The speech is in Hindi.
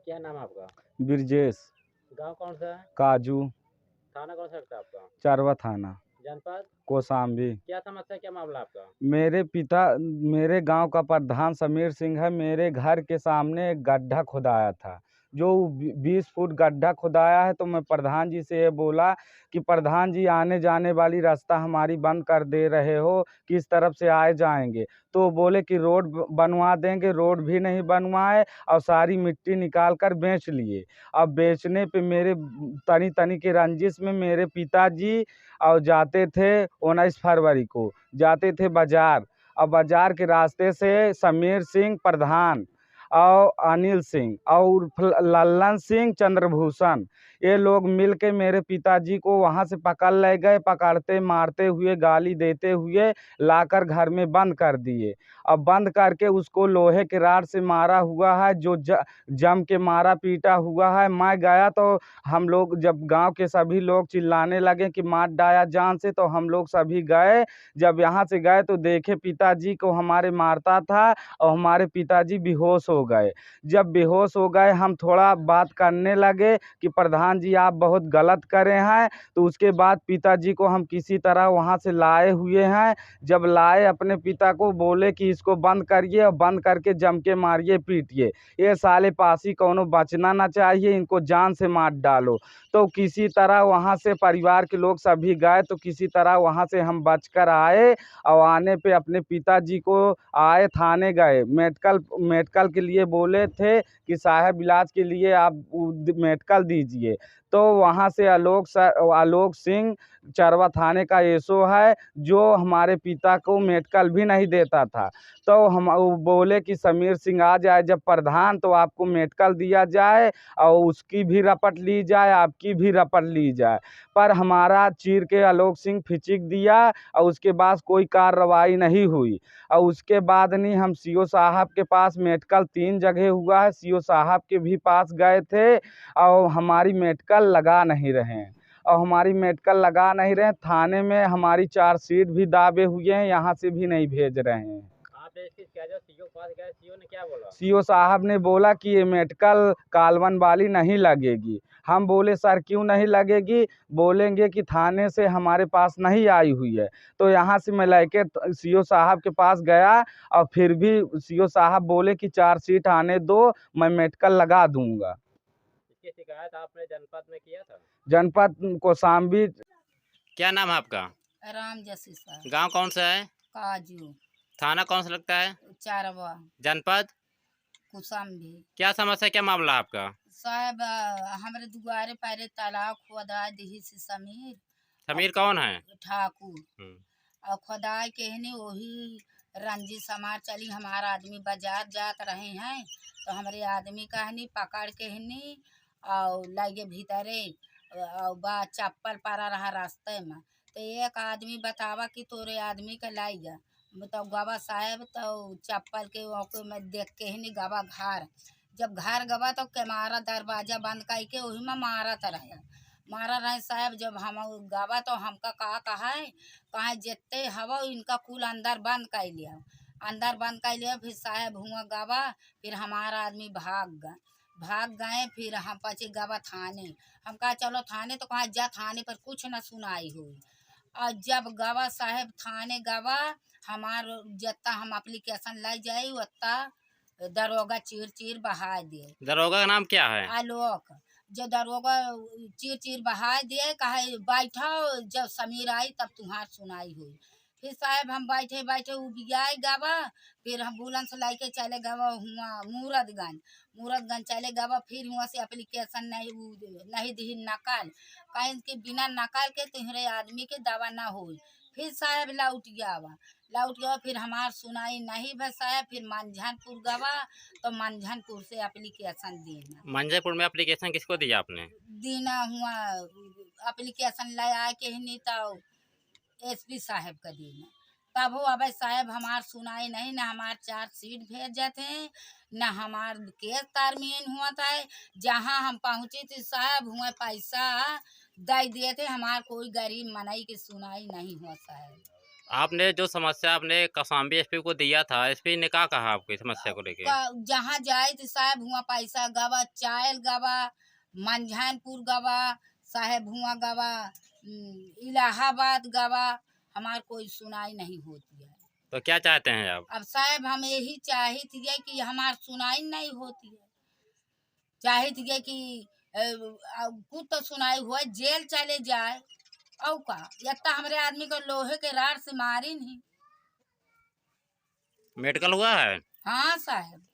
क्या नाम है आपका? ब्रिजेश। गांव कौन सा है? काजू। थाना कौन सा लगता है आपका? चरवा थाना। जनपद? कोसाम्बी। क्या समस्या, क्या मामला आपका? मेरे गांव का प्रधान समीर सिंह है। मेरे घर के सामने एक गड्ढा खुदाया था, जो 20 फुट गड्ढा खुदाया है। तो मैं प्रधान जी से ये बोला कि प्रधान जी, आने जाने वाली रास्ता हमारी बंद कर दे रहे हो, किस तरफ से आए जाएंगे? तो बोले कि रोड बनवा देंगे। रोड भी नहीं बनवाए और सारी मिट्टी निकाल कर बेच लिए। अब बेचने पे मेरे तनी तनी के रंजिश में मेरे पिताजी और जाते थे 19 फरवरी को जाते थे बाजार। और बाजार के रास्ते से समीर सिंह प्रधान और अनिल सिंह और लल्लन सिंह चंद्रभूषण, ये लोग मिल के मेरे पिताजी को वहाँ से पकड़ ले गए। पकड़ते मारते हुए गाली देते हुए लाकर घर में बंद कर दिए। अब बंद करके उसको लोहे के राड से मारा हुआ है, जो जम के मारा पीटा हुआ है। मैं गया तो हम लोग, जब गांव के सभी लोग चिल्लाने लगे कि मार डाया जान से, तो हम लोग सभी गए। जब यहाँ से गए तो देखे पिताजी को हमारे मारता था और हमारे पिताजी बेहोश हो गए। जब बेहोश हो गए, हम थोड़ा बात करने लगे कि प्रधान जी आप बहुत गलत करे हैं। तो उसके बाद पिताजी को हम किसी तरह वहाँ से लाए हुए हैं। जब लाए अपने पिता को, बोले कि इसको बंद करिए और बंद करके जम के मारिए पीटिए। ये साले पासी कौनो बचना ना चाहिए, इनको जान से मार डालो। तो किसी तरह वहाँ से परिवार के लोग सभी गए, तो किसी तरह वहाँ से हम बचकर आए। और आने पे अपने पिताजी को आए, थाने गए। मेडिकल के लिए बोले थे कि साहब इलाज के लिए आप मेडिकल दीजिए। तो वहाँ से आलोक सिंह चरवा थाने का एसओ है, जो हमारे पिता को मेडिकल भी नहीं देता था। तो हम वो बोले कि समीर सिंह आ जाए जब प्रधान, तो आपको मेडिकल दिया जाए और उसकी भी रपट ली जाए, आपकी भी रपट ली जाए। पर हमारा चीर के आलोक सिंह फिचिक दिया और उसके बाद कोई कार्रवाई नहीं हुई। और उसके बाद नहीं, हम सीओ साहब के पास मेडिकल 3 जगह हुआ है, सीओ साहब के भी पास गए थे और हमारी मेडिकल लगा नहीं रहे हैं। और हमारी मेडिकल लगा नहीं रहे, थाने में हमारी चार्जशीट भी दाबे हुए हैं, यहाँ से भी नहीं भेज रहे हैं। आपने इसकी शिकायत सीओ के पास गए, सीओ ने क्या बोला? सीओ साहब ने बोला कि ये मेडिकल कालवन वाली नहीं लगेगी। हम बोले सर क्यों नहीं लगेगी? बोलेंगे कि थाने से हमारे पास नहीं आई हुई है। तो यहाँ से मैं लेके सीओ साहब के पास गया और फिर भी सीओ साहब बोले कि चार्जशीट आने दो, मैं मेडिकल लगा दूंगा। इसकी शिकायत आपने जनपद में किया था? जनपद कोसाम्बी। क्या नाम है आपका? राम जसीसा। गांव कौन सा है? काजू। थाना कौन सा लगता है? चारवा। जनपद? कुसम्भी। क्या समस्या, क्या मामला आपका? साहब हमारे दुआरे पैरे तालाब खोदा दी से समीर कौन है? ठाकुर और खुदाई कहने वही रंजी समार चली। हमारा आदमी बाजार जात रहे हैं, तो हमारे आदमी कहनी पकड़ कहनी और लगे भीतरे और बा चप्पल पारा रहा रास्ते में। तो एक आदमी बतावा कि तोरे आदमी का लाइगा, तो गवा साहब तो चप्पल के ओके में देख के ही नहीं गवा घर। जब घर गवा तो केमारा दरवाजा बंद करके वही में मारा रहे साहब। जब हम गवा तो हमका कहा है कहा जितने हवा इनका कुल अंदर बंद कर लिया। फिर साहब हुआ गवा, फिर हमारा आदमी भाग गए। फिर हम पचे गवा थाने। हम कहा चलो थाने, तो कहा जा थाने पर कुछ न सुनाई हुई। और जब गवा साहब थाने गवा, हमार जितना हम एप्लीकेशन लाई जाए उतना दरोगा चीर बहा दिए। दरोगा का नाम क्या है? आलोक। जो दरोगा चीर बहा दिए, कहा बैठा, जब समीर आई तब तुम्हार सुनाई हुई। फिर साहब हम बैठे उबियाए गवा। फिर हम बुलंद से लाके चले गवा हुआ मूरतगंज चले गवा। फिर वहाँ से एप्लीकेशन नहीं दी नकल, कहीं के बिना नकल के तुम्हारे आदमी के दवा ना हो। फिर साहब लौट गया। फिर हमार सुनाई नहीं भा साहब। फिर मंझनपुर गवा, तो मंझनपुर से एप्लीकेशन देना। मंझनपुर में एप्लीकेशन किसको दिया आपने? देना हुआ एप्लीकेशन ले आए के नहीं, तो एसपी साहब का देना। तब वो अब साहब हमार सुनाई नहीं, ना हमार चार्जशीट भेज जाते हैं, ना हमार केस तरमीन हुआ था। जहाँ हम पहुँचे थे साहब हुआ पैसा दे दिए थे, हमार कोई गरीब मनई की सुनाई नहीं हुआ साहब। आपने जो समस्या आपने कौशाम्बी एसपी को दिया था, एसपी ने क्या कहा आपकी समस्या को लेके? जहाँ जाए तो साहेब हुआ पैसा गवा, चायल गवा, मंझानपुर गवा, साहेब हुआ गवा, इलाहाबाद गवा, हमार कोई सुनाई नहीं होती है। तो क्या चाहते हैं आप? अब साहब हम यही चाहत है कि हमार सुनाई नहीं होती है, चाहत है कि कुछ तो सुनाई हुआ, जेल चले जाए और का यत्ता हमारे आदमी को लोहे के राड से मारी नहीं। मेडिकल हुआ है? हाँ साहब।